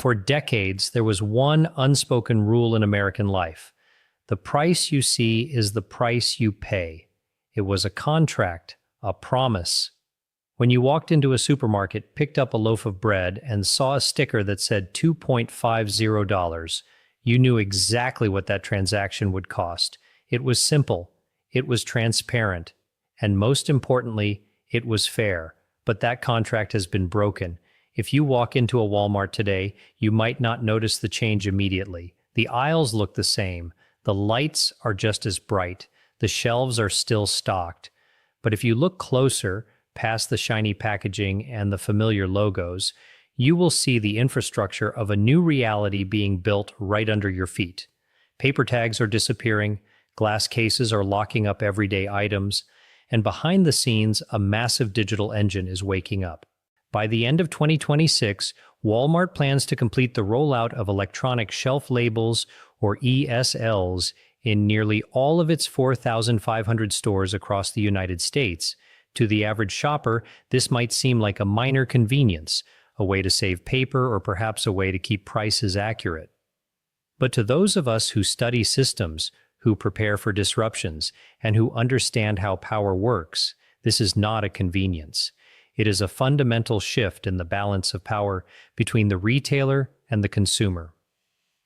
For decades, there was one unspoken rule in American life. The price you see is the price you pay. It was a contract, a promise. When you walked into a supermarket, picked up a loaf of bread, and saw a sticker that said $2.50, you knew exactly what that transaction would cost. It was simple, it was transparent, and most importantly, it was fair. But that contract has been broken. If you walk into a Walmart today, you might not notice the change immediately. The aisles look the same. The lights are just as bright. The shelves are still stocked. But if you look closer, past the shiny packaging and the familiar logos, you will see the infrastructure of a new reality being built right under your feet. Paper tags are disappearing, glass cases are locking up everyday items, and behind the scenes, a massive digital engine is waking up. By the end of 2026, Walmart plans to complete the rollout of electronic shelf labels, or ESLs, in nearly all of its 4,500 stores across the United States. To the average shopper, this might seem like a minor convenience, a way to save paper or perhaps a way to keep prices accurate. But to those of us who study systems, who prepare for disruptions, and who understand how power works, this is not a convenience. It is a fundamental shift in the balance of power between the retailer and the consumer.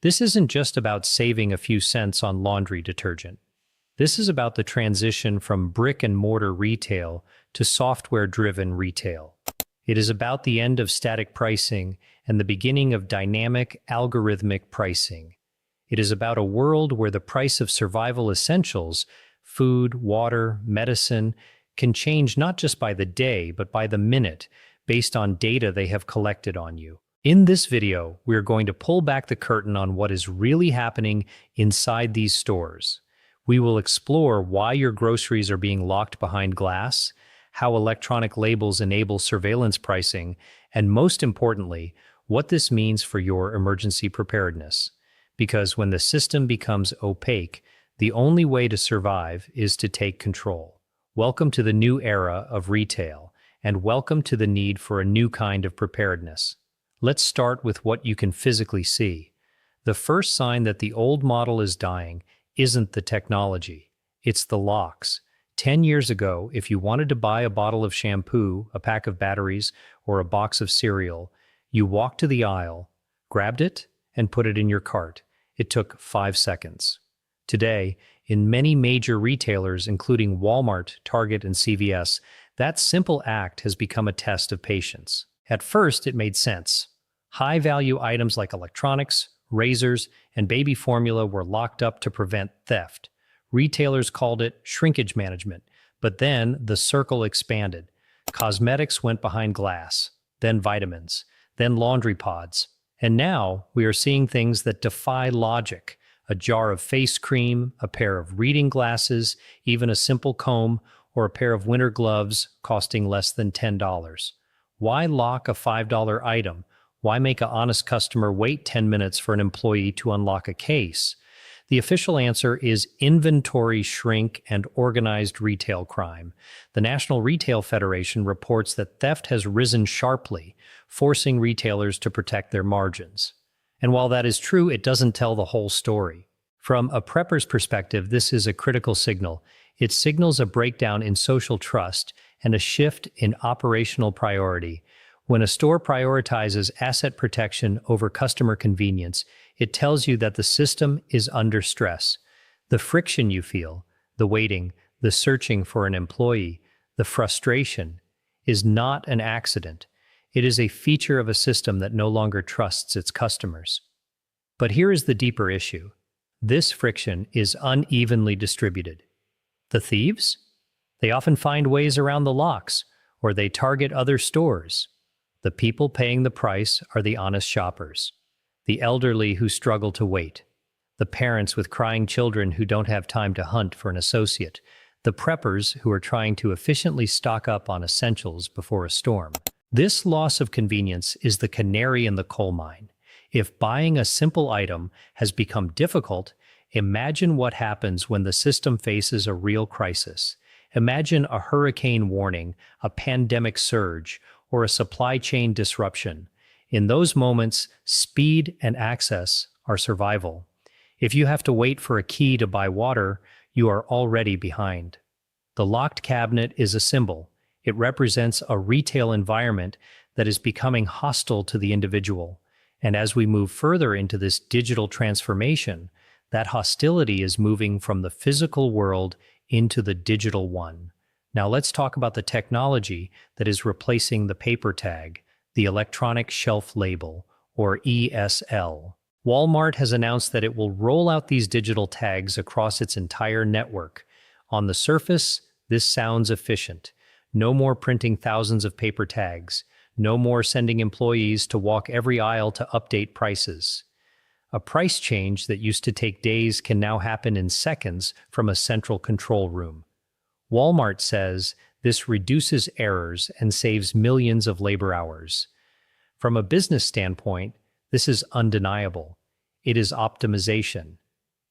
This isn't just about saving a few cents on laundry detergent. This is about the transition from brick-and-mortar retail to software-driven retail. It is about the end of static pricing and the beginning of dynamic, algorithmic pricing. It is about a world where the price of survival essentials, food, water, medicine, can change not just by the day, but by the minute, based on data they have collected on you. In this video, we are going to pull back the curtain on what is really happening inside these stores. We will explore why your groceries are being locked behind glass, how electronic labels enable surveillance pricing, and most importantly, what this means for your emergency preparedness. Because when the system becomes opaque, the only way to survive is to take control. Welcome to the new era of retail, and welcome to the need for a new kind of preparedness. Let's start with what you can physically see. The first sign that the old model is dying isn't the technology, it's the locks. 10 years ago, if you wanted to buy a bottle of shampoo, a pack of batteries, or a box of cereal, you walked to the aisle, grabbed it, and put it in your cart. It took 5 seconds. Today, in many major retailers, including Walmart, Target, and CVS, that simple act has become a test of patience. At first, it made sense. High-value items like electronics, razors, and baby formula were locked up to prevent theft. Retailers called it shrinkage management, but then the circle expanded. Cosmetics went behind glass, then vitamins, then laundry pods. And now we are seeing things that defy logic. A jar of face cream, a pair of reading glasses, even a simple comb, or a pair of winter gloves costing less than $10. Why lock a $5 item? Why make an honest customer wait 10 minutes for an employee to unlock a case? The official answer is inventory shrink and organized retail crime. The National Retail Federation reports that theft has risen sharply, forcing retailers to protect their margins. And while that is true, it doesn't tell the whole story. From a prepper's perspective, this is a critical signal. It signals a breakdown in social trust and a shift in operational priority. When a store prioritizes asset protection over customer convenience, it tells you that the system is under stress. The friction you feel, the waiting, the searching for an employee, the frustration, is not an accident. It is a feature of a system that no longer trusts its customers. But here is the deeper issue. This friction is unevenly distributed. The thieves? They often find ways around the locks, or they target other stores. The people paying the price are the honest shoppers, the elderly who struggle to wait, the parents with crying children who don't have time to hunt for an associate, the preppers who are trying to efficiently stock up on essentials before a storm. This loss of convenience is the canary in the coal mine. If buying a simple item has become difficult, imagine what happens when the system faces a real crisis. Imagine a hurricane warning, a pandemic surge, or a supply chain disruption. In those moments, speed and access are survival. If you have to wait for a key to buy water, you are already behind. The locked cabinet is a symbol. It represents a retail environment that is becoming hostile to the individual. And as we move further into this digital transformation, that hostility is moving from the physical world into the digital one. Now let's talk about the technology that is replacing the paper tag, the electronic shelf label, or ESL. Walmart has announced that it will roll out these digital tags across its entire network. On the surface, this sounds efficient. No more printing thousands of paper tags. No more sending employees to walk every aisle to update prices. A price change that used to take days can now happen in seconds from a central control room. Walmart says this reduces errors and saves millions of labor hours. From a business standpoint, this is undeniable. It is optimization.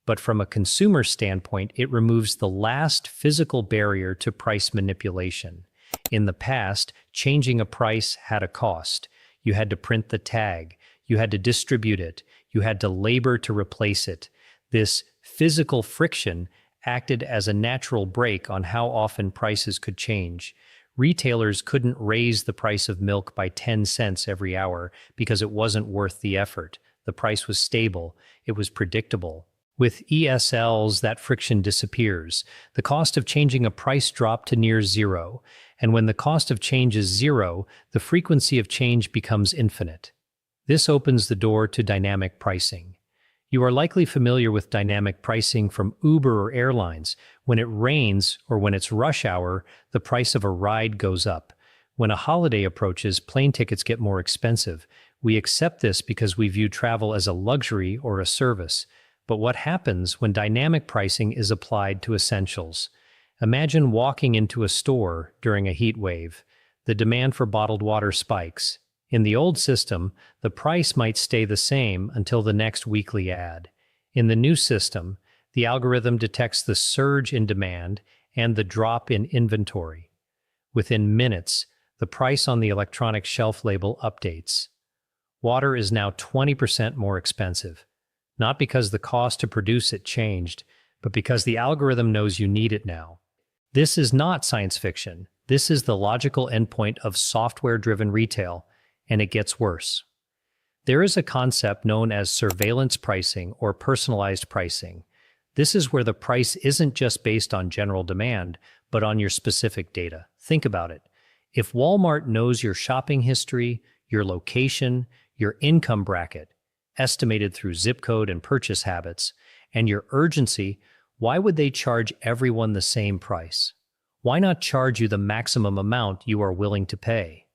But from a consumer standpoint, it removes the last physical barrier to price manipulation. In the past, changing a price had a cost. You had to print the tag. You had to distribute it. You had to labor to replace it. This physical friction acted as a natural brake on how often prices could change. Retailers couldn't raise the price of milk by 10 cents every hour because it wasn't worth the effort. The price was stable. It was predictable. With ESLs, that friction disappears. The cost of changing a price dropped to near zero. And when the cost of change is zero, the frequency of change becomes infinite. This opens the door to dynamic pricing. You are likely familiar with dynamic pricing from Uber or airlines. When it rains or when it's rush hour, the price of a ride goes up. When a holiday approaches, plane tickets get more expensive. We accept this because we view travel as a luxury or a service. But what happens when dynamic pricing is applied to essentials? Imagine walking into a store during a heat wave. The demand for bottled water spikes. In the old system, the price might stay the same until the next weekly ad. In the new system, the algorithm detects the surge in demand and the drop in inventory. Within minutes, the price on the electronic shelf label updates. Water is now 20% more expensive, not because the cost to produce it changed, but because the algorithm knows you need it now. This is not science fiction. This is the logical endpoint of software-driven retail. And it gets worse. There is a concept known as surveillance pricing or personalized pricing. This is where the price isn't just based on general demand, but on your specific data. Think about it. If Walmart knows your shopping history, your location, your income bracket, estimated through zip code and purchase habits, and your urgency, why would they charge everyone the same price? Why not charge you the maximum amount you are willing to pay?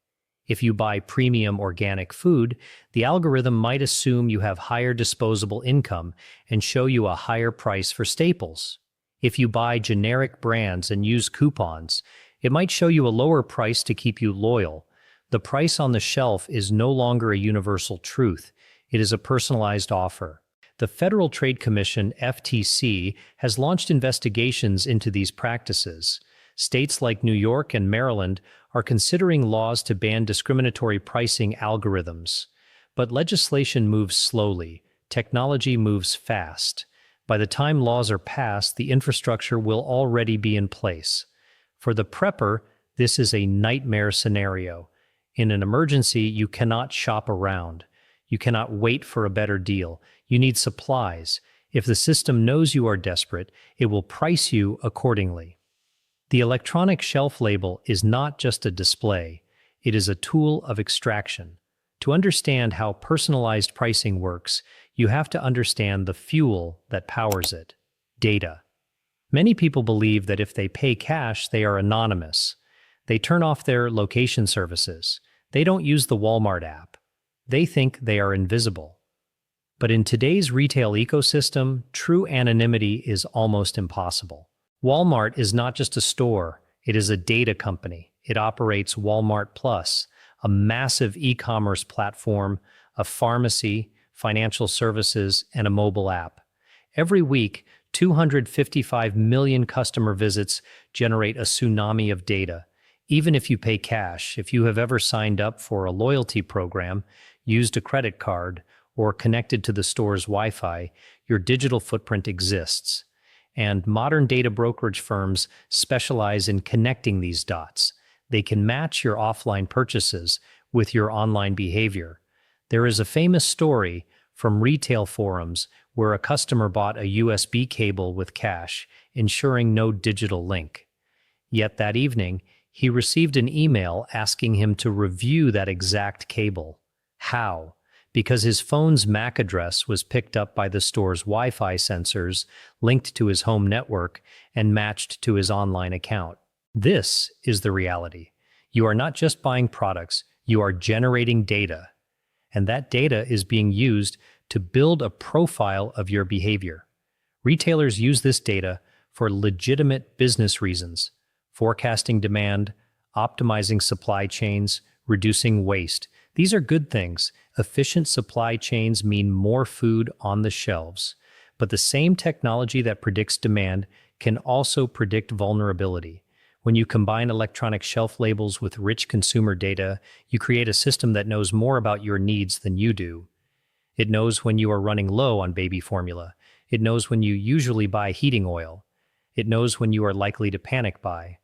If you buy premium organic food, the algorithm might assume you have higher disposable income and show you a higher price for staples. If you buy generic brands and use coupons, it might show you a lower price to keep you loyal. The price on the shelf is no longer a universal truth. It is a personalized offer. The Federal Trade Commission, FTC, has launched investigations into these practices. States like New York and Maryland are considering laws to ban discriminatory pricing algorithms. But legislation moves slowly. Technology moves fast. By the time laws are passed, the infrastructure will already be in place. For the prepper, this is a nightmare scenario. In an emergency, you cannot shop around. You cannot wait for a better deal. You need supplies. If the system knows you are desperate, it will price you accordingly. The electronic shelf label is not just a display, it is a tool of extraction. To understand how personalized pricing works, you have to understand the fuel that powers it: data. Many people believe that if they pay cash, they are anonymous. They turn off their location services. They don't use the Walmart app. They think they are invisible. But in today's retail ecosystem, true anonymity is almost impossible. Walmart is not just a store, it is a data company. It operates Walmart Plus, a massive e-commerce platform, a pharmacy, financial services, and a mobile app. Every week, 255 million customer visits generate a tsunami of data. Even if you pay cash, if you have ever signed up for a loyalty program, used a credit card, or connected to the store's Wi-Fi, your digital footprint exists. And modern data brokerage firms specialize in connecting these dots. They can match your offline purchases with your online behavior. There is a famous story from retail forums where a customer bought a USB cable with cash, ensuring no digital link. Yet that evening, he received an email asking him to review that exact cable. How? Because his phone's MAC address was picked up by the store's Wi-Fi sensors, linked to his home network, and matched to his online account. This is the reality. You are not just buying products, you are generating data. And that data is being used to build a profile of your behavior. Retailers use this data for legitimate business reasons: forecasting demand, optimizing supply chains, reducing waste. These are good things. Efficient supply chains mean more food on the shelves. But the same technology that predicts demand can also predict vulnerability. When you combine electronic shelf labels with rich consumer data, you create a system that knows more about your needs than you do. It knows when you are running low on baby formula. It knows when you usually buy heating oil. It knows when you are likely to panic buy.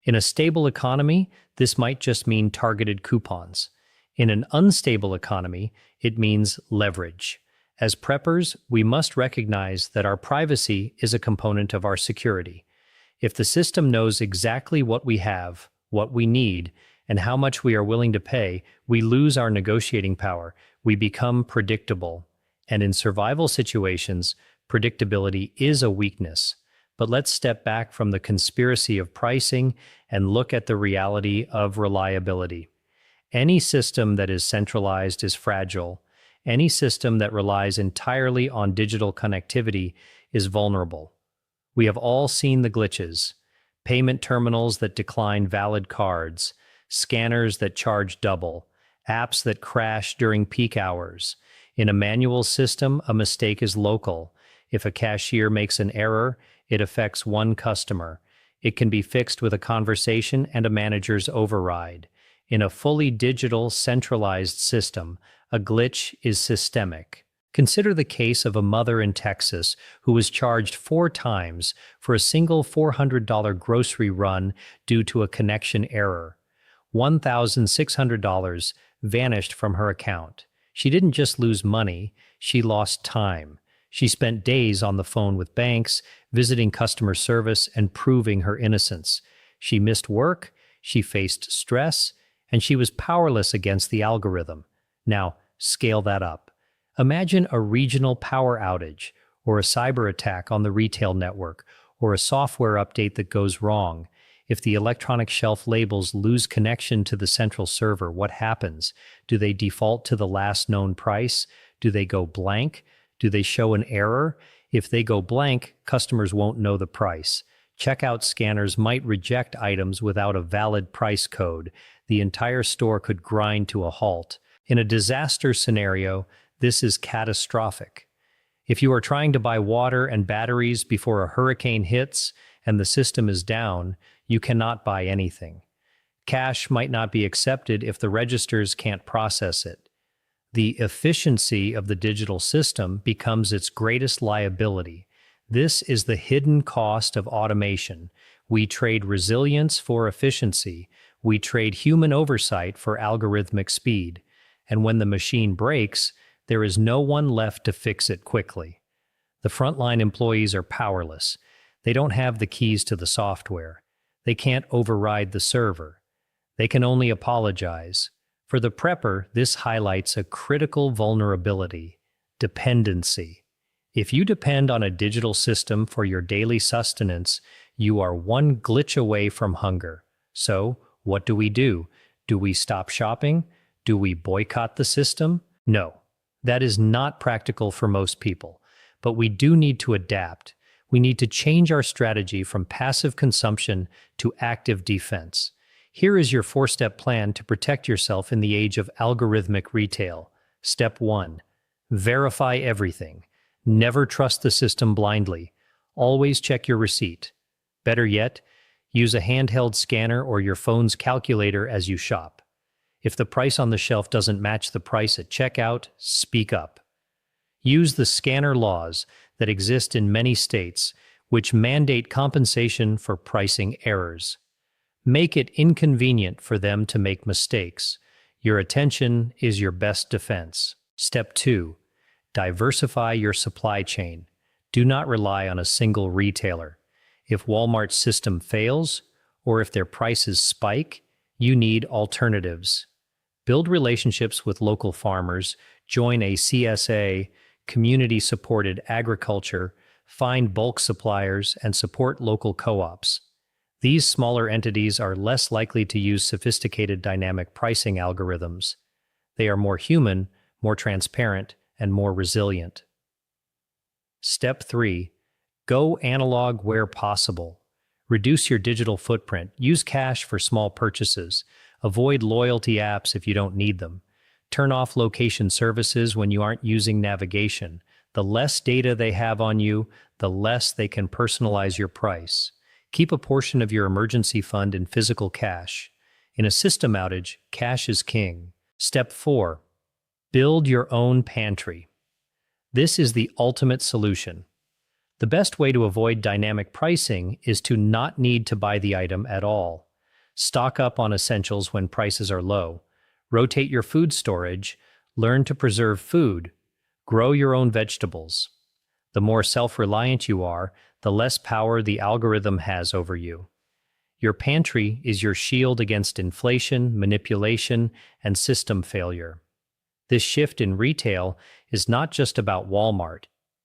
In a stable economy, this might just mean targeted coupons. In an unstable economy, it means leverage. As preppers, we must recognize that our privacy is a component of our security. If the system knows exactly what we have, what we need, and how much we are willing to pay, we lose our negotiating power. We become predictable. And in survival situations, predictability is a weakness. But let's step back from the conspiracy of pricing and look at the reality of reliability. Any system that is centralized is fragile. Any system that relies entirely on digital connectivity is vulnerable. We have all seen the glitches: payment terminals that decline valid cards, scanners that charge double, apps that crash during peak hours. In a manual system, a mistake is local. If a cashier makes an error, it affects one customer. It can be fixed with a conversation and a manager's override. In a fully digital, centralized system, a glitch is systemic. Consider the case of a mother in Texas who was charged 4 times for a single $400 grocery run due to a connection error. $1,600 vanished from her account. She didn't just lose money, she lost time. She spent days on the phone with banks, visiting customer service and proving her innocence. She missed work, she faced stress, and she was powerless against the algorithm. Now, scale that up. Imagine a regional power outage, or a cyber attack on the retail network, or a software update that goes wrong. If the electronic shelf labels lose connection to the central server, what happens? Do they default to the last known price? Do they go blank? Do they show an error? If they go blank, customers won't know the price. Checkout scanners might reject items without a valid price code. The entire store could grind to a halt. In a disaster scenario, this is catastrophic. If you are trying to buy water and batteries before a hurricane hits and the system is down, you cannot buy anything. Cash might not be accepted if the registers can't process it. The efficiency of the digital system becomes its greatest liability. This is the hidden cost of automation. We trade resilience for efficiency. We trade human oversight for algorithmic speed. And when the machine breaks, there is no one left to fix it quickly. The frontline employees are powerless. They don't have the keys to the software. They can't override the server. They can only apologize. For the prepper, this highlights a critical vulnerability: dependency. If you depend on a digital system for your daily sustenance, you are one glitch away from hunger. So, what do? Do we stop shopping? Do we boycott the system? No. That is not practical for most people. But we do need to adapt. We need to change our strategy from passive consumption to active defense. Here is your 4-step plan to protect yourself in the age of algorithmic retail. Step 1. Verify everything. Never trust the system blindly. Always check your receipt. Better yet, use a handheld scanner or your phone's calculator as you shop. If the price on the shelf doesn't match the price at checkout, speak up. Use the scanner laws that exist in many states, which mandate compensation for pricing errors. Make it inconvenient for them to make mistakes. Your attention is your best defense. Step 2. Diversify your supply chain. Do not rely on a single retailer. If Walmart's system fails, or if their prices spike, you need alternatives. Build relationships with local farmers, join a CSA, community-supported agriculture, find bulk suppliers, and support local co-ops. These smaller entities are less likely to use sophisticated dynamic pricing algorithms. They are more human, more transparent, and more resilient. Step 3. Go analog where possible. Reduce your digital footprint. Use cash for small purchases. Avoid loyalty apps if you don't need them. Turn off location services when you aren't using navigation. The less data they have on you, the less they can personalize your price. Keep a portion of your emergency fund in physical cash. In a system outage, cash is king. Step 4. Build your own pantry. This is the ultimate solution. The best way to avoid dynamic pricing is to not need to buy the item at all. Stock up on essentials when prices are low. Rotate your food storage. Learn to preserve food. Grow your own vegetables. The more self-reliant you are, the less power the algorithm has over you. Your pantry is your shield against inflation, manipulation, and system failure. This shift in retail is not just about Walmart.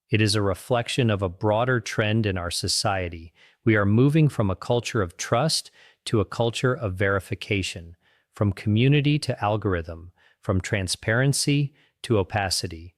It is a reflection of a broader trend in our society. We are moving from a culture of trust to a culture of verification, from community to algorithm, from transparency to opacity.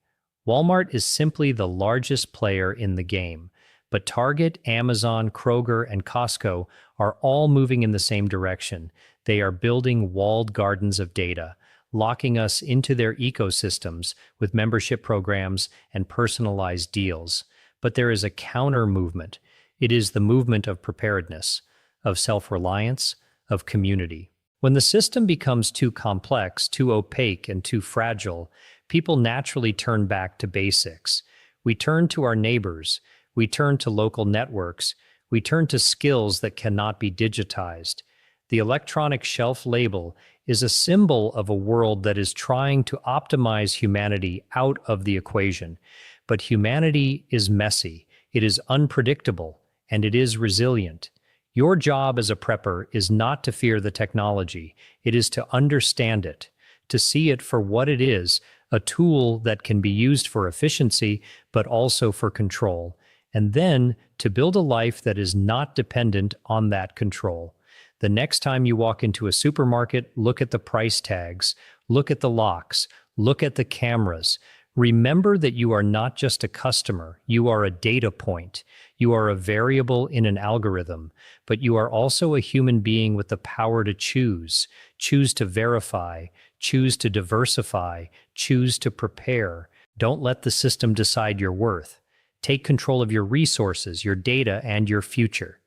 Walmart is simply the largest player in the game, but Target, Amazon, Kroger, and Costco are all moving in the same direction. They are building walled gardens of data, locking us into their ecosystems with membership programs and personalized deals. But there is a counter movement. It is the movement of preparedness, of self-reliance, of community. When the system becomes too complex, too opaque, and too fragile, people naturally turn back to basics. We turn to our neighbors. We turn to local networks. We turn to skills that cannot be digitized. The electronic shelf label is a symbol of a world that is trying to optimize humanity out of the equation. But humanity is messy, it is unpredictable, and it is resilient. Your job as a prepper is not to fear the technology, it is to understand it, to see it for what it is, a tool that can be used for efficiency, but also for control, and then to build a life that is not dependent on that control. The next time you walk into a supermarket, look at the price tags, look at the locks, look at the cameras. Remember that you are not just a customer, you are a data point. You are a variable in an algorithm, but you are also a human being with the power to choose to verify, choose to diversify, choose to prepare. Don't let the system decide your worth. Take control of your resources, your data, and your future.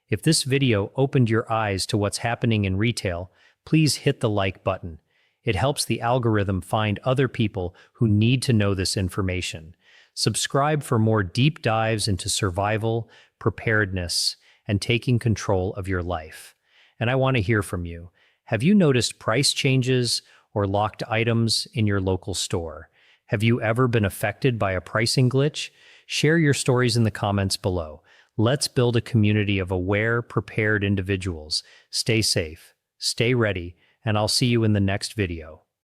If this video opened your eyes to what's happening in retail, please hit the like button. It helps the algorithm find other people who need to know this information. Subscribe for more deep dives into survival, preparedness, and taking control of your life. And I want to hear from you. Have you noticed price changes or locked items in your local store? Have you ever been affected by a pricing glitch? Share your stories in the comments below. Let's build a community of aware, prepared individuals. Stay safe, stay ready, and I'll see you in the next video.